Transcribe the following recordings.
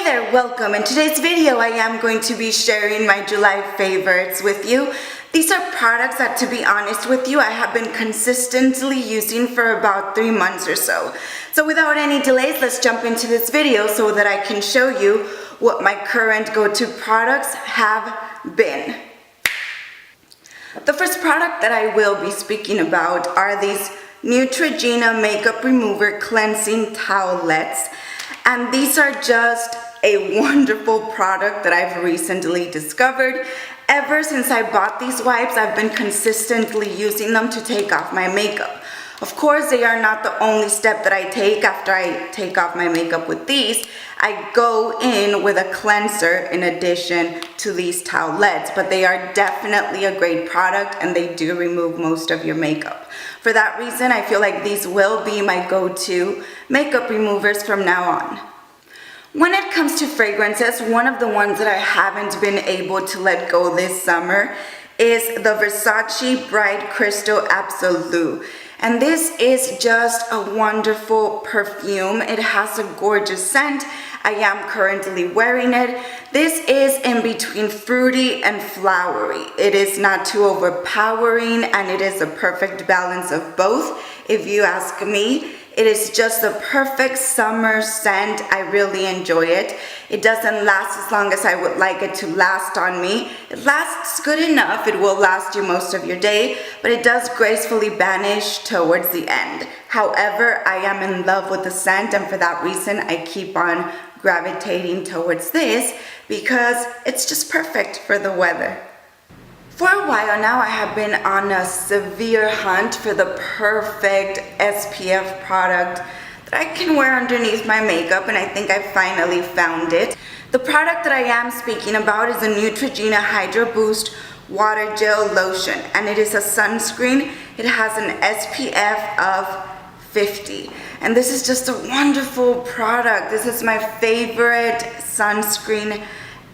there, welcome. In today's video I am going to be sharing my July favorites with you. These are products that, to be honest with you, I have been consistently using for about 3 months or so. So without any delays, let's jump into this video so that I can show you what my current go-to products have been. The first product that I will be speaking about are these Neutrogena Makeup Remover Cleansing Towelettes. And these are just a wonderful product that I've recently discovered. Ever since I bought these wipes, I've been consistently using them to take off my makeup. Of course, they are not the only step that I take after I take off my makeup with these. I go in with a cleanser in addition to these towelettes, but they are definitely a great product and they do remove most of your makeup. For that reason, I feel like these will be my go-to makeup removers from now on. When it comes to fragrances, one of the ones that I haven't been able to let go this summer is the Versace Bright Crystal Absolute. And this is just a wonderful perfume. It has a gorgeous scent. I am currently wearing it. This is in between fruity and flowery. It is not too overpowering and it is a perfect balance of both, if you ask me. It is just a perfect summer scent. I really enjoy it. It doesn't last as long as I would like it to last on me. It lasts good enough. It will last you most of your day, but it does gracefully vanish towards the end. However, I am in love with the scent, and for that reason, I keep on gravitating towards this because it's just perfect for the weather. For a while now, I have been on a severe hunt for the perfect SPF product that I can wear underneath my makeup, and I think I finally found it. The product that I am speaking about is the Neutrogena Hydro Boost Water Gel Lotion, and it is a sunscreen. It has an SPF of 50, and this is just a wonderful product. This is my favorite sunscreen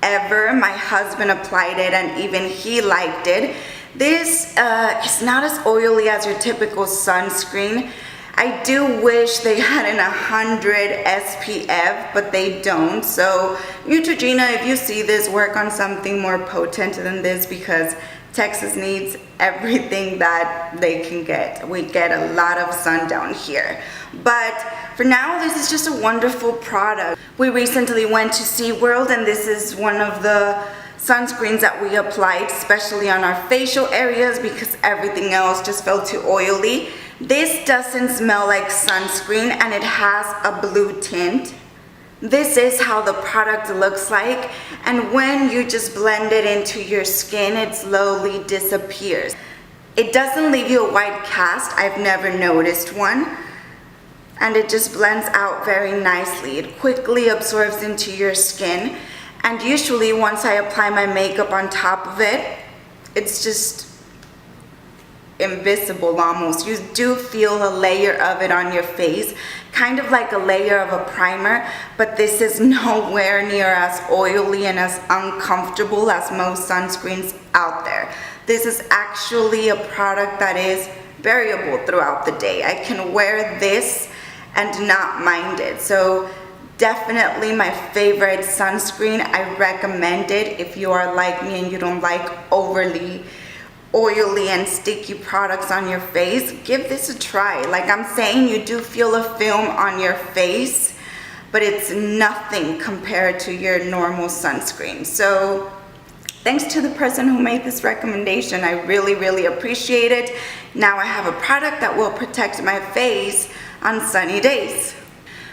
ever. My husband applied it and even he liked it. This is not as oily as your typical sunscreen. I do wish they had an 100 SPF, but they don't. So Neutrogena, if you see this, work on something more potent than this because Texas needs everything that they can get. We get a lot of sun down here. But for now, this is just a wonderful product. We recently went to SeaWorld, and this is one of the sunscreens that we applied, especially on our facial areas because everything else just felt too oily. This doesn't smell like sunscreen, and it has a blue tint. This is how the product looks like, and when you just blend it into your skin, it slowly disappears. It doesn't leave you a white cast. I've never noticed one. And it just blends out very nicely. It quickly absorbs into your skin, and usually once I apply my makeup on top of it, it's just invisible almost. You do feel a layer of it on your face, kind of like a layer of a primer, but this is nowhere near as oily and as uncomfortable as most sunscreens out there. This is actually a product that is variable throughout the day. I can wear this and not mind it. So definitely my favorite sunscreen. I recommend it if you are like me and you don't like overly oily and sticky products on your face. Give this a try. Like I'm saying, you do feel a film on your face, but it's nothing compared to your normal sunscreen. So thanks to the person who made this recommendation. I really appreciate it. Now I have a product that will protect my face on sunny days.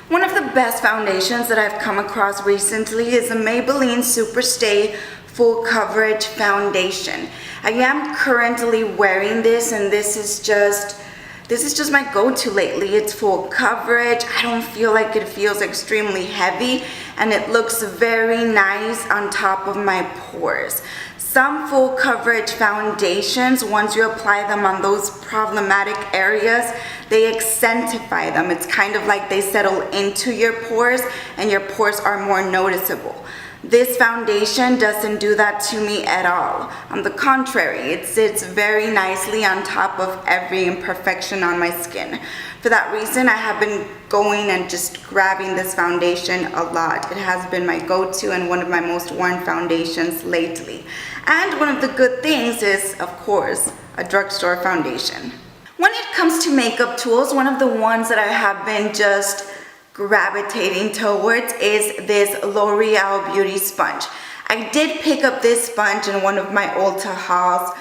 One of the best foundations that I've come across recently is the Maybelline Superstay Full Coverage Foundation. I am currently wearing this, and this is just my go-to lately. It's full coverage. I don't feel like it feels extremely heavy, and it looks very nice on top of my pores. Some full coverage foundations, once you apply them on those problematic areas, they accentify them. It's kind of like they settle into your pores and your pores are more noticeable. This foundation doesn't do that to me at all. On the contrary, it sits very nicely on top of every imperfection on my skin. For that reason, I have been going and just grabbing this foundation a lot. It has been my go-to and one of my most worn foundations lately. And one of the good things is, of course, a drugstore foundation. When it comes to makeup tools, one of the ones that I have been just gravitating towards is this L'Oreal Beauty Sponge. I did pick up this sponge in one of my Ulta hauls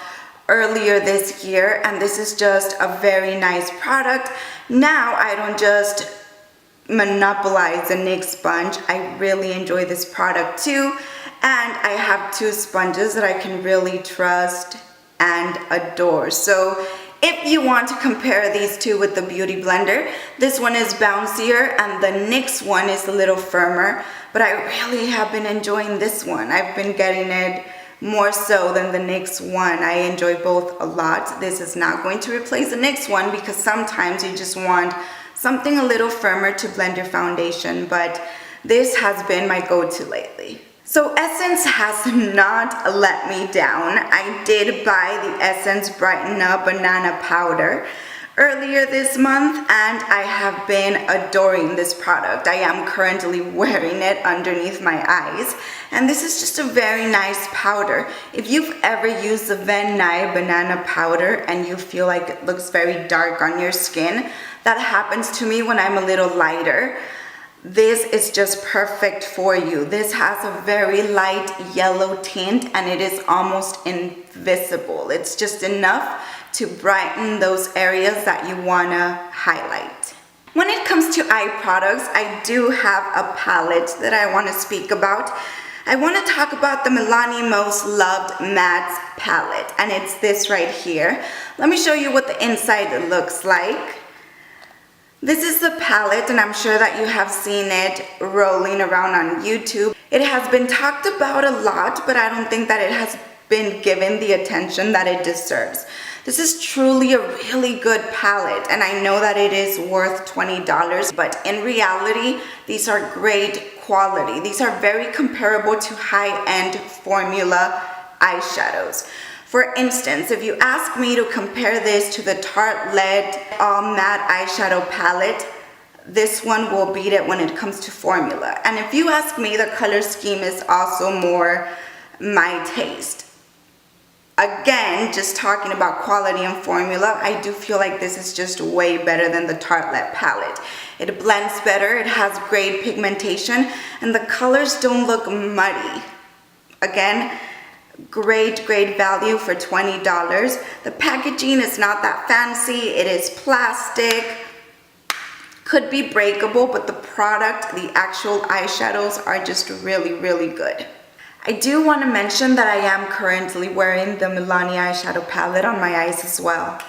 earlier this year, and this is just a very nice product. Now I don't just monopolize the NYX sponge. I really enjoy this product too, and I have two sponges that I can really trust and adore. So if you want to compare these two with the Beauty Blender, this one is bouncier and the NYX one is a little firmer, but I really have been enjoying this one. I've been getting it more so than the NYX one. I enjoy both a lot. This is not going to replace the NYX one because sometimes you just want something a little firmer to blend your foundation, but this has been my go-to lately. So Essence has not let me down. I did buy the Essence Brighten Up Banana Powder earlier this month, and I have been adoring this product. I am currently wearing it underneath my eyes, and this is just a very nice powder. If you've ever used the Van Nuys Banana Powder and you feel like it looks very dark on your skin, that happens to me when I'm a little lighter. This is just perfect for you. This has a very light yellow tint and it is almost invisible. It's just enough to brighten those areas that you wanna highlight. When it comes to eye products, I do have a palette that I wanna speak about. I wanna talk about the Milani Most Loved Mattes palette, and it's this right here. Let me show you what the inside looks like. This is the palette, and I'm sure that you have seen it rolling around on YouTube. It has been talked about a lot, but I don't think that it has been given the attention that it deserves. This is truly a really good palette, and I know that it is worth $20, but in reality, these are great quality. These are very comparable to high-end formula eyeshadows. For instance, if you ask me to compare this to the Tarte All Matte Eyeshadow Palette, this one will beat it when it comes to formula. And if you ask me, the color scheme is also more my taste. Again, just talking about quality and formula, I do feel like this is just way better than the Tarte palette. It blends better, it has great pigmentation, and the colors don't look muddy. Again, great value for $20. The packaging is not that fancy. It is plastic, could be breakable, but the product, the actual eyeshadows are just really good. I do want to mention that I am currently wearing the Milani eyeshadow palette on my eyes as well.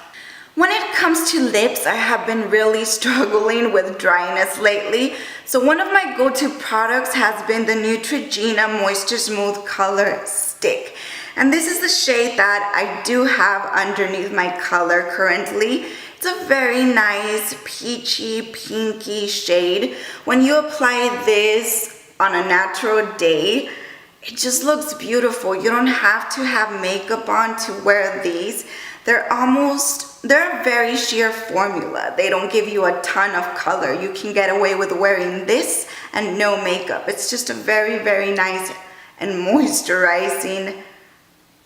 When it comes to lips, I have been really struggling with dryness lately. So one of my go-to products has been the Neutrogena Moisture Smooth Color Stick. And this is the shade that I do have underneath my color currently. It's a very nice peachy, pinky shade. When you apply this on a natural day, it just looks beautiful. You don't have to have makeup on to wear these. They're a very sheer formula. They don't give you a ton of color. You can get away with wearing this and no makeup. It's just a very nice and moisturizing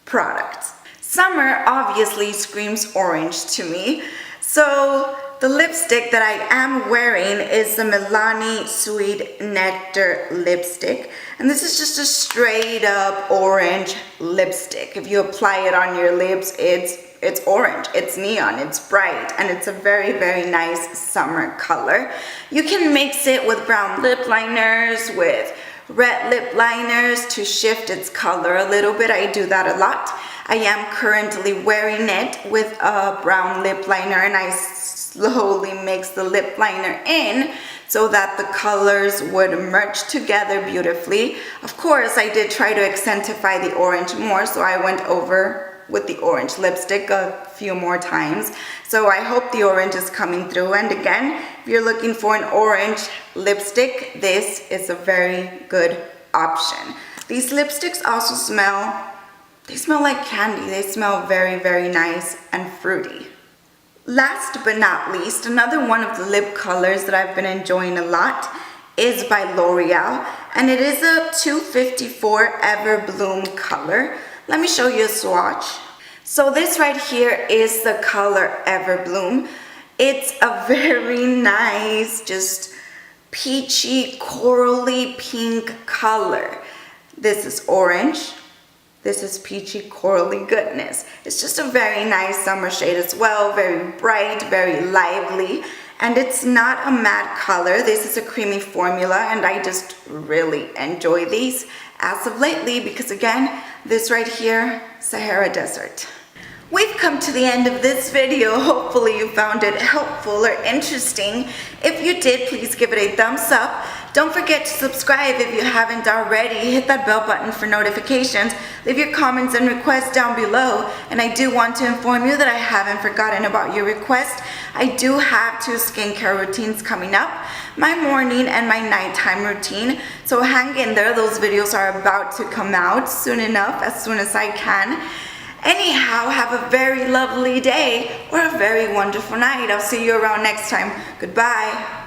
product. Summer obviously screams orange to me. So the lipstick that I am wearing is the Milani Sweet Nectar lipstick. And this is just a straight up orange lipstick. If you apply it on your lips, it's orange, it's neon, it's bright, and it's a very nice summer color. You can mix it with brown lip liners, with red lip liners to shift its color a little bit. I do that a lot. I am currently wearing it with a brown lip liner, and I slowly mix the lip liner in so that the colors would merge together beautifully. Of course, I did try to accentify the orange more, so I went over with the orange lipstick a few more times. So I hope the orange is coming through. And again, if you're looking for an orange lipstick, this is a very good option. These lipsticks also smell, they smell like candy. They smell very, very nice and fruity. Last but not least, another one of the lip colors that I've been enjoying a lot is by Loreal, and it is a 254 Everbloom color. Let me show you a swatch. So this right here is the color Everbloom. It's a very nice, just peachy, corally pink color. This is orange. This is peachy, corally goodness. It's just a very nice summer shade as well, very bright, very lively, and it's not a matte color. This is a creamy formula, and I just really enjoy these as of lately because, again, this right here, Sahara Desert. We've come to the end of this video. Hopefully you found it helpful or interesting. If you did, please give it a thumbs up. Don't forget to subscribe if you haven't already. Hit that bell button for notifications. Leave your comments and requests down below. And I do want to inform you that I haven't forgotten about your request. I do have 2 skincare routines coming up, my morning and my nighttime routine. So hang in there. Those videos are about to come out soon enough, as soon as I can. Anyhow, have a very lovely day or a very wonderful night. I'll see you around next time. Goodbye.